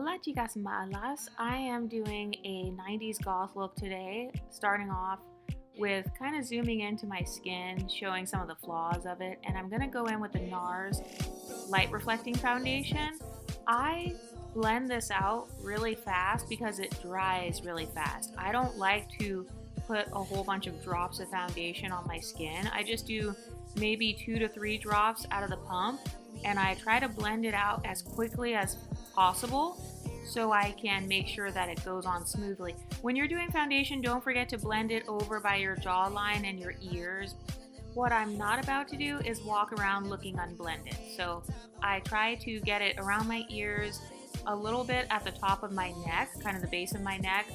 Hola chicas malas. I am doing a 90s goth look today, starting off with kind of zooming into my skin, showing some of the flaws of it, and I'm going to go in with the NARS light reflecting foundation. I blend this out really fast because it dries really fast. I don't like to put a whole bunch of drops of foundation on my skin. I just do maybe 2 to 3 drops out of the pump, and I try to blend it out as quickly as possible so I can make sure that it goes on smoothly. When you're doing foundation, don't forget to blend it over by your jawline and your ears. What I'm not about to do is walk around looking unblended. So I try to get it around my ears, a little bit at the top of my neck, kind of the base of my neck.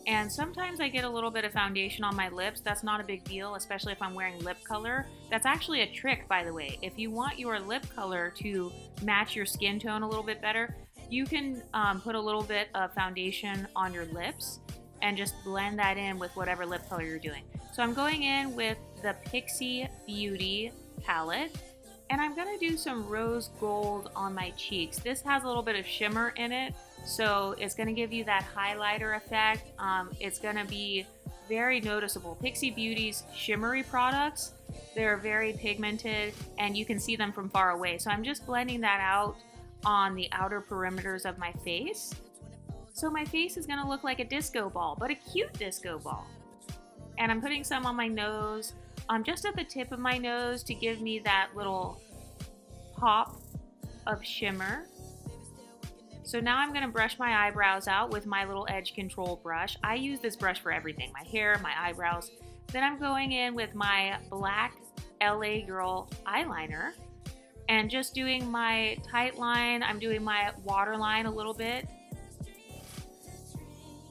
And sometimes I get a little bit of foundation on my lips. That's not a big deal, especially if I'm wearing lip color. That's actually a trick, by the way. If you want your lip color to match your skin tone a little bit better, you can put a little bit of foundation on your lips and just blend that in with whatever lip color you're doing. So I'm going in with the Pixie Beauty palette, and I'm gonna do some rose gold on my cheeks. This has a little bit of shimmer in it, so it's gonna give you that highlighter effect. It's gonna be very noticeable. Pixie Beauty's shimmery products, they're very pigmented and you can see them from far away. So I'm just blending that out on the outer perimeters of my face. So my face is gonna look like a disco ball, but a cute disco ball. And I'm putting some on my nose, just at the tip of my nose to give me that little pop of shimmer. So now I'm gonna brush my eyebrows out with my little edge control brush. I use this brush for everything, my hair, my eyebrows. Then I'm going in with my black LA Girl eyeliner and just doing my tight line. I'm doing my waterline a little bit.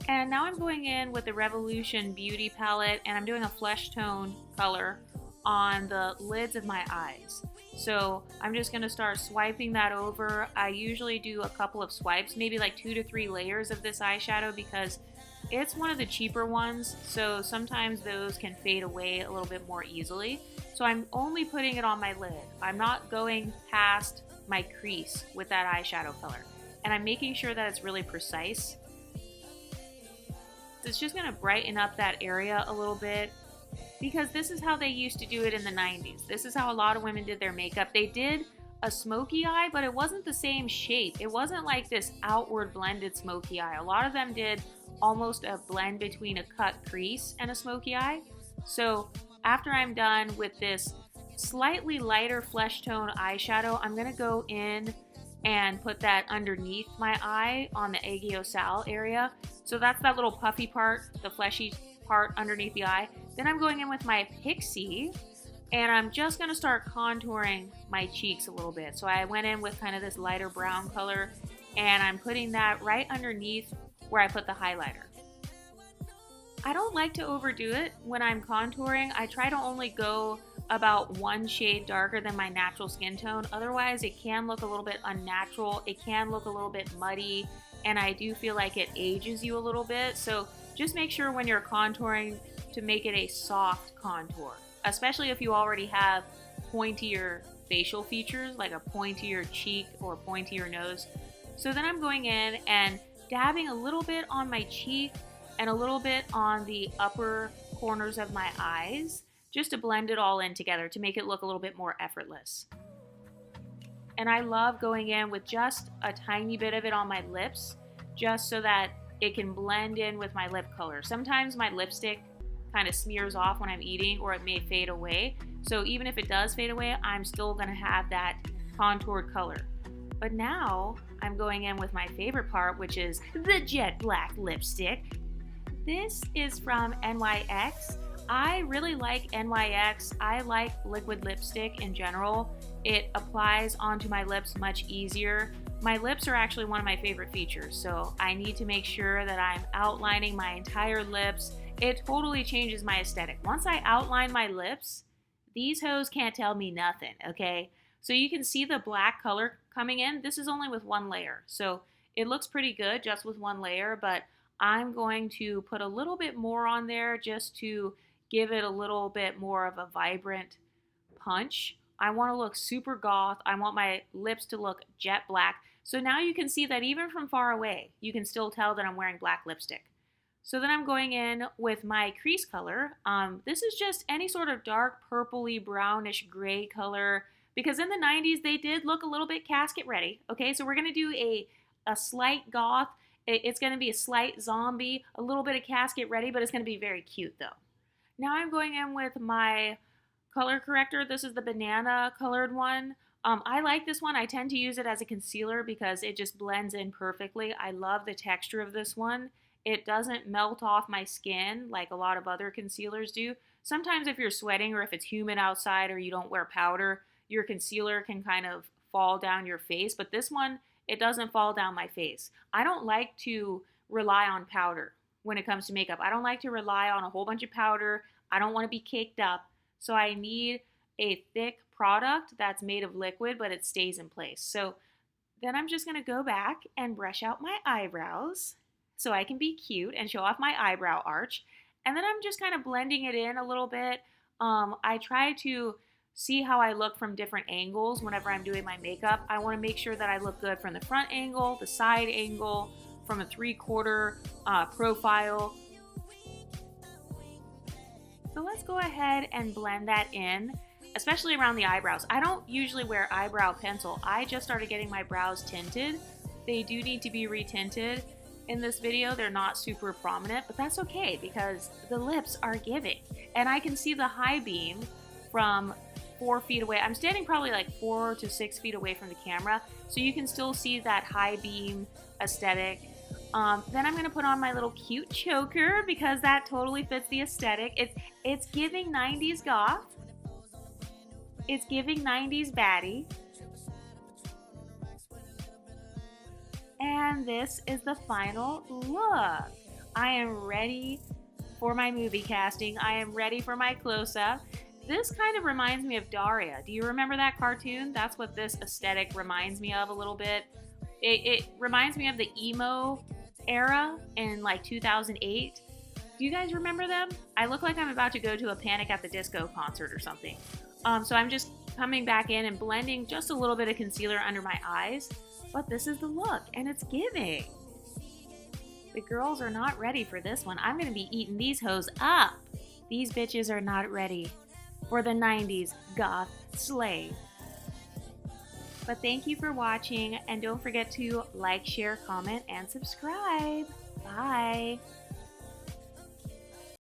And now I'm going in with the Revolution Beauty palette and I'm doing a flesh tone color on the lids of my eyes. So I'm just gonna start swiping that over. I usually do a couple of swipes, maybe like 2 to 3 layers of this eyeshadow because it's one of the cheaper ones. So sometimes those can fade away a little bit more easily. So I'm only putting it on my lid. I'm not going past my crease with that eyeshadow color. And I'm making sure that it's really precise. It's just gonna brighten up that area a little bit because this is how they used to do it in the 90s. This is how a lot of women did their makeup. They did a smoky eye, but it wasn't the same shape. It wasn't like this outward blended smoky eye. A lot of them did almost a blend between a cut crease and a smoky eye. So after I'm done with this slightly lighter flesh tone eyeshadow, I'm gonna go in and put that underneath my eye on the agiosal area. So that's that little puffy part, the fleshy part underneath the eye. Then I'm going in with my Pixie and I'm just gonna start contouring my cheeks a little bit. So I went in with kind of this lighter brown color and I'm putting that right underneath where I put the highlighter. I don't like to overdo it when I'm contouring. I try to only go about 1 shade darker than my natural skin tone. Otherwise, it can look a little bit unnatural. It can look a little bit muddy, and I do feel like it ages you a little bit. So just make sure when you're contouring to make it a soft contour, especially if you already have pointier facial features, like a pointier cheek or pointier nose. So then I'm going in and dabbing a little bit on my cheek and a little bit on the upper corners of my eyes, just to blend it all in together to make it look a little bit more effortless. And I love going in with just a tiny bit of it on my lips, just so that it can blend in with my lip color. Sometimes my lipstick kind of smears off when I'm eating or it may fade away. So even if it does fade away, I'm still gonna have that contoured color. But now I'm going in with my favorite part, which is the jet black lipstick. This is from NYX. I really like NYX. I like liquid lipstick in general. It applies onto my lips much easier. My lips are actually one of my favorite features, so I need to make sure that I'm outlining my entire lips. It totally changes my aesthetic. Once I outline my lips, these hoes can't tell me nothing, okay? So you can see the black color coming in. This is only with 1 layer, so it looks pretty good just with 1 layer, but I'm going to put a little bit more on there just to give it a little bit more of a vibrant punch. I want to look super goth. I want my lips to look jet black. So now you can see that even from far away, you can still tell that I'm wearing black lipstick. So then I'm going in with my crease color. This is just any sort of dark purpley, brownish gray color, because in the 90s they did look a little bit casket ready. Okay, so we're gonna do a slight goth. It's gonna be a slight zombie, a little bit of casket ready, but it's gonna be very cute though. Now I'm going in with my color corrector. This is the banana colored one. I like this one. I tend to use it as a concealer because it just blends in perfectly. I love the texture of this one. It doesn't melt off my skin like a lot of other concealers do. Sometimes if you're sweating or if it's humid outside or you don't wear powder, your concealer can kind of fall down your face, but this one, it doesn't fall down my face. I don't like to rely on powder when it comes to makeup. I don't like to rely on a whole bunch of powder. I don't want to be caked up. So I need a thick product that's made of liquid, but it stays in place. So then I'm just going to go back and brush out my eyebrows so I can be cute and show off my eyebrow arch. And then I'm just kind of blending it in a little bit. I try to see how I look from different angles whenever I'm doing my makeup. I want to make sure that I look good from the front angle, the side angle, from a 3/4 profile. So let's go ahead and blend that in, especially around the eyebrows. I don't usually wear eyebrow pencil. I just started getting my brows tinted. They do need to be retinted. In this video, they're not super prominent, but that's okay because the lips are giving. And I can see the high beam from 4 feet away. I'm standing probably like 4 to 6 feet away from the camera, so you can still see that high beam aesthetic. Then I'm gonna put on my little cute choker because that totally fits the aesthetic. It's giving 90s goth. It's giving 90s baddie. And this is the final look. I am ready for my movie casting. I am ready for my close-up. This kind of reminds me of Daria. Do you remember that cartoon? That's what this aesthetic reminds me of a little bit. It reminds me of the emo era in like 2008. Do you guys remember them? I look like I'm about to go to a Panic at the Disco concert or something. So I'm just coming back in and blending just a little bit of concealer under my eyes. But this is the look, and it's giving. The girls are not ready for this one. I'm gonna be eating these hoes up. These bitches are not ready for the 90s goth slay. But thank you for watching, and don't forget to like, share, comment, and subscribe. Bye.